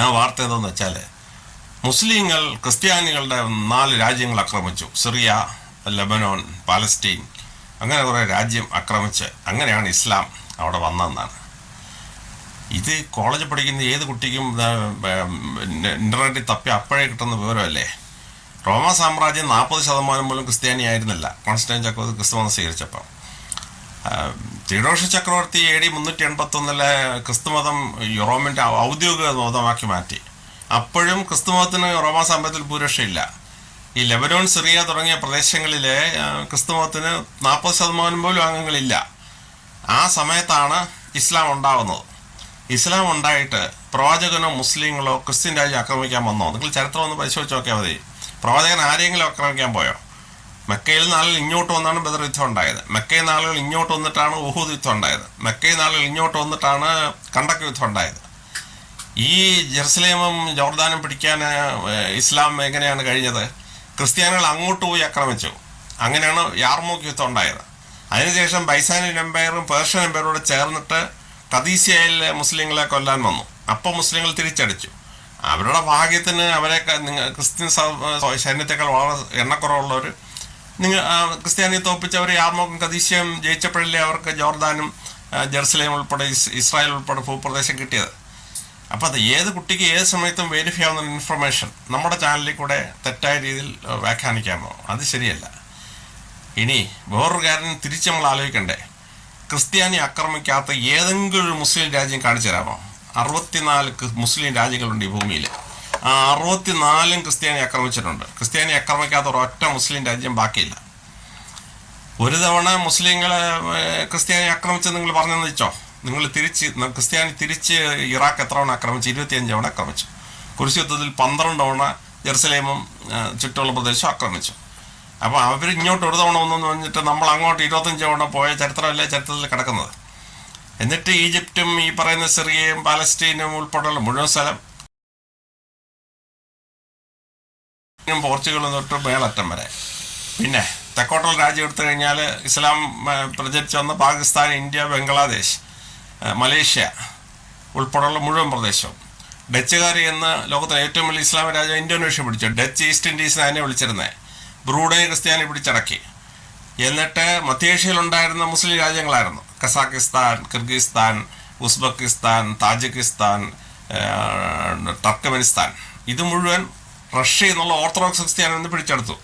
ആ വാർത്ത എന്താണെന്ന് വെച്ചാൽ മുസ്ലിങ്ങൾ ക്രിസ്ത്യാനികളുടെ 4 രാജ്യങ്ങൾ ആക്രമിച്ചു. സിറിയ, ലെബനോൻ, പാലസ്റ്റീൻ, അങ്ങനെ കുറേ രാജ്യം ആക്രമിച്ച് അങ്ങനെയാണ് ഇസ്ലാം അവിടെ വന്നതെന്നാണ്. ഇത് കോളേജിൽ പഠിക്കുന്ന ഏത് കുട്ടിക്കും ഇൻ്റർനെറ്റിൽ തപ്പി അപ്പോഴേ കിട്ടുന്ന വിവരമല്ലേ. റോമ സാമ്രാജ്യം 40% പോലും ക്രിസ്ത്യാനി ആയിരുന്നില്ല കോൺസ്റ്റന്റൈൻ ചക്രവർത്തി ക്രിസ്തുമതം സ്വീകരിച്ചപ്പോൾ. തിയോഡോഷ്യസ് ചക്രവർത്തി AD 381 ക്രിസ്തുമതം റോമിൻ്റെ ഔദ്യോഗിക മതമാക്കി മാറ്റി. അപ്പോഴും ക്രിസ്തുമതത്തിന് റോമാ സാമ്രാജ്യത്തിൽ ഭൂരിപക്ഷമില്ല. ഈ ലെബനോൺ, സിറിയ തുടങ്ങിയ പ്രദേശങ്ങളിലെ ക്രിസ്തുമതത്തിന് 40% പോലും അംഗങ്ങളില്ല. ആ സമയത്താണ് ഇസ്ലാം ഉണ്ടാകുന്നത്. ഇസ്ലാം ഉണ്ടായിട്ട് പ്രവാചകനോ മുസ്ലിങ്ങളോ ക്രിസ്ത്യൻ രാജ്യം ആക്രമിക്കാൻ വന്നോ? നിങ്ങൾ ചരിത്രം ഒന്ന് പരിശോധിച്ച് നോക്കിയാൽ മതി. പ്രവാചകൻ ആരെങ്കിലും ആക്രമിക്കാൻ പോയോ? മക്കയിൽ നിന്ന് ആളുകൾ ഇങ്ങോട്ട് വന്നാണ് ബദർ യുദ്ധം ഉണ്ടായത്. മക്കയിൽ നിന്ന് ആളുകൾ ഇങ്ങോട്ട് വന്നിട്ടാണ് ഉഹൂദ് യുദ്ധം ഉണ്ടായത്. മക്കയിൽ നിന്ന് ആളുകൾ ഇങ്ങോട്ട് വന്നിട്ടാണ് കണ്ടക്ക് യുദ്ധം ഉണ്ടായത്. ഈ ജെറുസലേമും ജോർദാനും പിടിക്കാൻ ഇസ്ലാം എങ്ങനെയാണ് കഴിഞ്ഞത്? ക്രിസ്ത്യാനികൾ അങ്ങോട്ട് പോയി ആക്രമിച്ചു. അങ്ങനെയാണ് യാർമൂക്ക് യുദ്ധം ഉണ്ടായത്. അതിനുശേഷം ബൈസാനിയൻ എംപയറും പേർഷ്യൻ എംപയറോട് ചേർന്നിട്ട് കദീസിയയിൽ മുസ്ലിങ്ങളെ കൊല്ലാൻ വന്നു. അപ്പോൾ മുസ്ലിങ്ങൾ തിരിച്ചടിച്ചു. അവരുടെ ഭാഗ്യത്തിന് അവരെ ക്രിസ്ത്യൻ സൈന്യത്തെക്കാൾ വളരെ എണ്ണക്കുറവുള്ളവർ ക്രിസ്ത്യാനിയെ തോപ്പിച്ചവർ യാർമൂക്കും കദീസിയയും ജയിച്ചപ്പോഴല്ലേ അവർക്ക് ജോർദാനും ജെറുസലേം ഉൾപ്പെടെ ഇസ്രായേൽ ഉൾപ്പെടെ ഭൂപ്രദേശം കിട്ടിയത്. അപ്പോൾ അത് ഏത് കുട്ടിക്ക് ഏത് സമയത്തും വെരിഫൈ ആവുന്ന ഇൻഫർമേഷൻ നമ്മുടെ ചാനലിൽ കൂടെ തെറ്റായ രീതിയിൽ വ്യാഖ്യാനിക്കാമോ? അത് ശരിയല്ല. ഇനി വേറൊരു കാര്യം തിരിച്ച് നമ്മൾ ആലോചിക്കണ്ടേ. ക്രിസ്ത്യാനി ആക്രമിക്കാത്ത ഏതെങ്കിലും ഒരു മുസ്ലിം രാജ്യം കാണിച്ചു തരാമോ? 64 മുസ്ലിം രാജ്യങ്ങളുണ്ട് ഈ ഭൂമിയിൽ. ആ 64 ക്രിസ്ത്യാനി ആക്രമിച്ചിട്ടുണ്ട്. ക്രിസ്ത്യാനി ആക്രമിക്കാത്ത ഒരൊറ്റ മുസ്ലിം രാജ്യം ബാക്കിയില്ല. ഒരു തവണ മുസ്ലിങ്ങളെ ക്രിസ്ത്യാനി ആക്രമിച്ചത് നിങ്ങൾ പറഞ്ഞെന്ന് വെച്ചോ. നിങ്ങൾ ക്രിസ്ത്യാനി തിരിച്ച് ഇറാഖ് എത്ര തവണ ആക്രമിച്ചു? 25 തവണ ആക്രമിച്ചു. കുരിശ് യുദ്ധത്തിൽ 12 തവണ ജെറുസലേമും ചുറ്റുമുള്ള പ്രദേശം ആക്രമിച്ചു. അപ്പോൾ അവർ ഇങ്ങോട്ട് ഒരു തവണ ഒന്നെന്ന് പറഞ്ഞിട്ട് നമ്മൾ അങ്ങോട്ട് 25 തവണ പോയ ചരിത്രമല്ലേ ചരിത്രത്തിൽ കിടക്കുന്നത്. എന്നിട്ട് ഈജിപ്തും ഈ പറയുന്ന സിറിയയും പാലസ്റ്റീനും ഉൾപ്പെടെയുള്ള മുഴുവൻ സ്ഥലം, പോർച്ചുഗലും തൊട്ട് മേളറ്റം വരെ, പിന്നെ തെക്കോട്ടുള്ള രാജ്യം എടുത്തു കഴിഞ്ഞാൽ ഇസ്ലാം പ്രചരിച്ചു വന്ന പാകിസ്ഥാൻ, ഇന്ത്യ, ബംഗ്ലാദേശ്, മലേഷ്യ ഉൾപ്പെടെയുള്ള മുഴുവൻ പ്രദേശവും. ഡച്ചുകാർ എന്ന ലോകത്തിലെ ഏറ്റവും വലിയ ഇസ്ലാമിക രാജ്യം ഇന്തോനേഷ്യ പിടിച്ചു. ഡച്ച് ഈസ്റ്റ് ഇൻഡീസ് അതിനെ വിളിച്ചിരുന്നത്. ബ്രൂണൈ ക്രിസ്ത്യാനി പിടിച്ചടക്കി. എന്നിട്ട് മധ്യേഷ്യയിലുണ്ടായിരുന്ന മുസ്ലിം രാജ്യങ്ങളായിരുന്നു കസാക്കിസ്ഥാൻ, കിർഗിസ്ഥാൻ, ഉസ്ബെക്കിസ്ഥാൻ, താജിക്കിസ്ഥാൻ, ടർക്കമെനിസ്ഥാൻ. ഇത് മുഴുവൻ റഷ്യ എന്നുള്ള ഓർത്തഡോക്സ് ക്രിസ്ത്യാനി നിന്ന് പിടിച്ചെടുത്തു.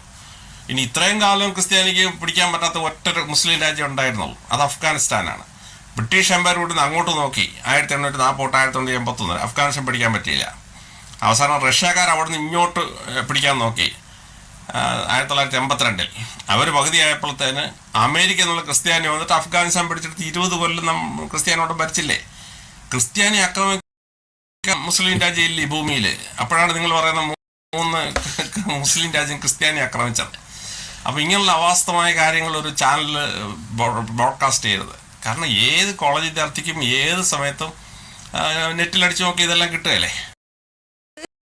ഇനി ഇത്രയും കാലം ക്രിസ്ത്യാനിക്ക് പിടിക്കാൻ പറ്റാത്ത ഒറ്റ മുസ്ലിം രാജ്യം ഉണ്ടായിരുന്നുള്ളൂ, അത് അഫ്ഗാനിസ്ഥാനാണ്. ബ്രിട്ടീഷ് എംപയർ ഇവിടുന്ന് അങ്ങോട്ട് നോക്കി 1840 1981 അഫ്ഗാനിസ്ഥാൻ പിടിക്കാൻ പറ്റിയില്ല. അവസാനം റഷ്യക്കാർ അവിടെ നിന്ന് ഇങ്ങോട്ട് പിടിക്കാൻ നോക്കി 1982. അവർ പകുതിയായപ്പോഴത്തേന് അമേരിക്ക എന്നുള്ള ക്രിസ്ത്യാനി വന്നിട്ട് അഫ്ഗാനിസ്ഥാൻ പിടിച്ചെടുത്ത് 20 കൊല്ലം ക്രിസ്ത്യാനിയോട് ഭരിച്ചില്ലേ. ക്രിസ്ത്യാനി ആക്രമിക്കാൻ മുസ്ലിം രാജ്യം ഇല്ല ഈ ഭൂമിയിൽ. അപ്പോഴാണ് നിങ്ങൾ പറയുന്ന 3 മുസ്ലിം രാജ്യം ക്രിസ്ത്യാനി ആക്രമിച്ചത്. അപ്പോൾ ഇങ്ങനെയുള്ള അവാസ്തവമായ കാര്യങ്ങൾ ഒരു ചാനൽ ബ്രോഡ്കാസ്റ്റ് ചെയ്യരുത്. കാരണം ഏത് കോളേജ് വിദ്യാർത്ഥിക്കും ഏത് സമയത്തും നെറ്റിലടിച്ച് നോക്കി ഇതെല്ലാം കിട്ടുകയല്ലേ.